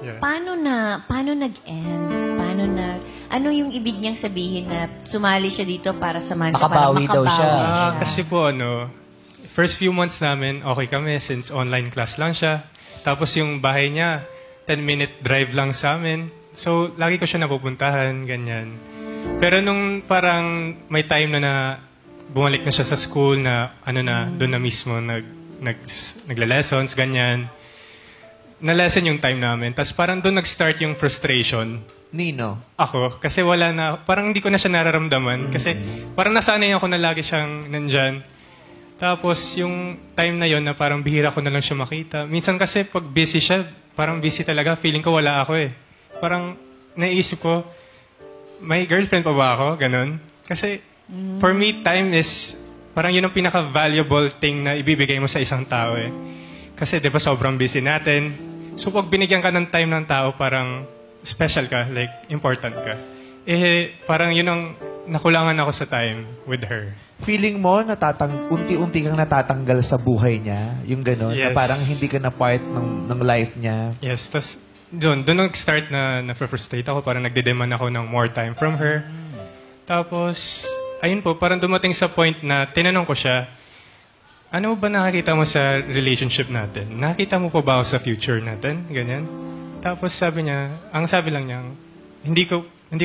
Yeah. Paano nag-end? Ano yung ibig niyang sabihin na sumali siya dito para samahan ka, para Makabawi daw siya. Kasi po, first few months namin, okay kami since online class lang siya. Tapos yung bahay niya, 10-minute drive lang sa amin. So, lagi ko siya napupuntahan, ganyan. Pero nung parang may time na bumalik na siya sa school na, doon na mismo nagla-lessons, ganyan. Na-lesson yung time namin. Tapos parang doon nag-start yung frustration. Nino? Ako. Kasi wala na, parang hindi ko na siya nararamdaman. Kasi parang nasanay ako na lagi siyang nandyan. Tapos yung time na yon na parang bihira ko na lang siya makita. Minsan kasi pag busy siya, parang busy talaga. Feeling ko wala ako eh. Parang naisip ko, may girlfriend pa ba ako? Ganon. Kasi for me, time is parang yun ang pinaka-valuable thing na ibibigay mo sa isang tao eh. Kasi di ba sobrang busy natin. So pag binigyan ka ng time ng tao, parang special ka, like important ka. Parang yun ang nakulangan ako sa time with her. Feeling mo, unti-unti kang natatanggal sa buhay niya? Yung gano'n? Yes. Na parang hindi ka na part ng life niya? Yes, tapos doon nag-start na na-frustrate ako. Parang nagde-demand ako ng more time from her. Tapos, ayun po, parang dumating sa point na tinanong ko siya, ano ba nakakita mo sa relationship natin? Nakita mo pa ba ako sa future natin? Ganyan. Tapos sabi niya, ang sabi lang niya, hindi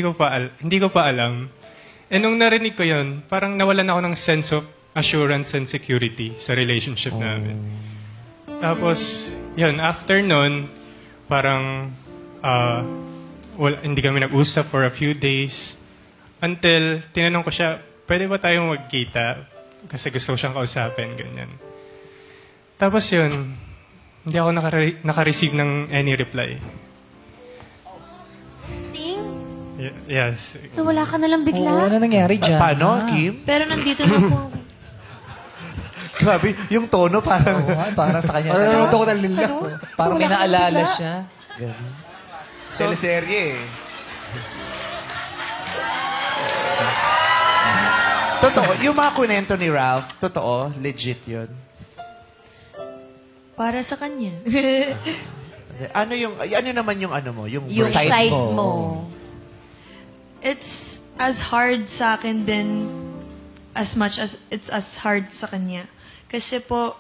ko pa alam. Eh nung narinig ko yun, parang nawalan ako ng sense of assurance and security sa relationship namin. Tapos, yun, after nun, parang hindi kami nag-usap for a few days until tinanong ko siya, pwede ba tayong magkita? Kasi gusto ko siyang kausapin, ganyan. Tapos yun, hindi ako naka-receive ng any reply. Sting? Yes. Nawala ka na lang bigla? Oo, ano nangyari dyan? Paano, Kim? Pero nandito na po. Grabe, yung tono parang... Oo, parang sa kanya. Ano? Ko ng lila. Parang may naalala siya. Teleserye eh. Totoo, yung mga kunento ni Ralph, totoo, legit yun. Para sa kanya. Ano naman yung ano mo? Yung side mo. It's as hard sa akin din as much as it's as hard sa kanya. Kasi po,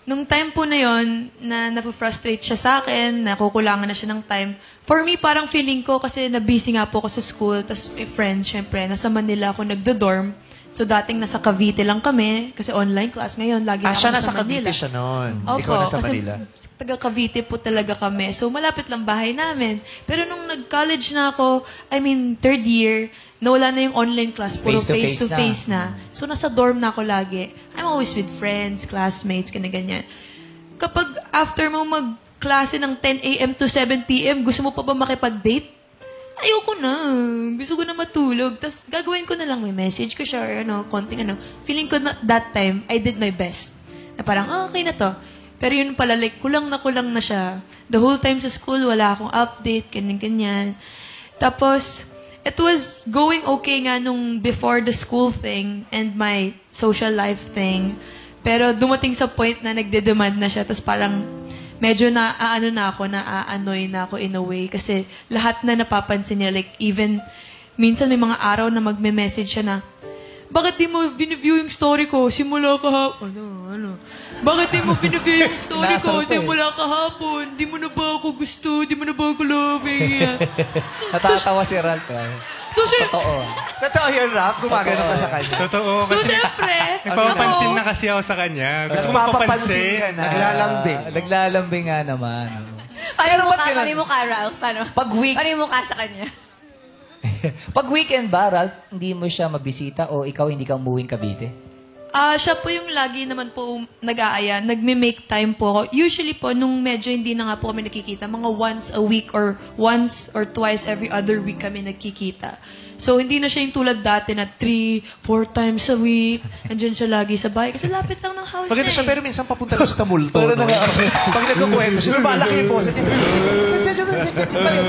nung time po na yon na napufrustrate siya sa akin, nakukulangan na siya ng time. For me, parang feeling ko kasi na-busy nga po ako sa school, tas may friends, syempre, nasa Manila ako nagdo-dorm. So, dating nasa Cavite lang kami, kasi online class ngayon, lagi na siya ako nasa Manila. Cavite siya noon. Opo, Ikaw nasa Manila. Kasi taga Cavite po talaga kami. So, malapit lang bahay namin. Pero nung nag-college na ako, third year, nawala na yung online class. Puro face-to-face na. So, nasa dorm na ako lagi. I'm always with friends, classmates, ganyan. Kapag after mo mag-klase ng 10 a.m. to 7 p.m., gusto mo pa ba makipag-date? Ayoko na. Gusto ko na matulog. Tapos gagawin ko na lang. May message ko siya or konting Feeling ko na that time, I did my best. Na parang, okay na to. Pero yun pala, like, kulang na siya. The whole time sa school, wala akong update, ganyan. Tapos, it was going okay nga nung before the school thing and my social life thing. Pero dumating sa point na nagde-demand na siya. Tapos parang, medyo na-annoy na ako in a way. Kasi lahat na napapansin niya, like even, minsan may mga araw na magme-message siya na, bakit di mo biniview yung story ko? Simula kahapon. Bakit di mo biniview yung story ko? Simula kahapon. Di mo na ba ako gusto? Di mo na ba ako loving? Natatawa si Ralph. Totoo yun, Ralph? Gumagano ka sa kanya? Totoo. So, Kasi syempre, nagpapansin na kasi ako sa kanya. Gusto ko Mapapansin ka mapapansin. na. Naglalambing nga naman. Paano yung mukha, Ralph? Paano yung mukha sa kanya? Pag weekend ba, Ralph, hindi mo siya mabisita o ikaw hindi ka umuwing Cavite? Siya po yung lagi naman po nag-aaya. Nagme-make time po ako. Usually po, nung medyo hindi na nga po kami nakikita, mga once a week or once or twice every other week kami nagkikita. So, hindi na siya yung tulad dati na 3-4 times a week. Andiyan siya lagi sa bahay. Kasi lapit lang ng house Maganda siya, pero minsan papunta lang siya sa multo. Pero Pag nagkukwento siya, lumalaki yung boses niya.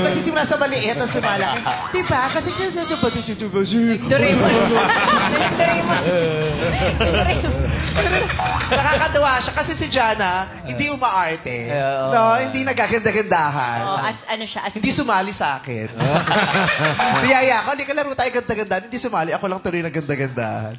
Nagsisimula sa maliit, tapos lumalaki. Diba? Kasi Doraemon. Doraemon. Si Doraemon. nakakatuwa siya kasi si Jana, hindi umaarte. No, hindi nagaganda-gandahan. Oh, as ano siya, as Hindi sumali sa akin. Niyaya ako, hindi ka laro tayo ganda-gandahan. Hindi sumali, ako lang tuloy na ganda-gandahan.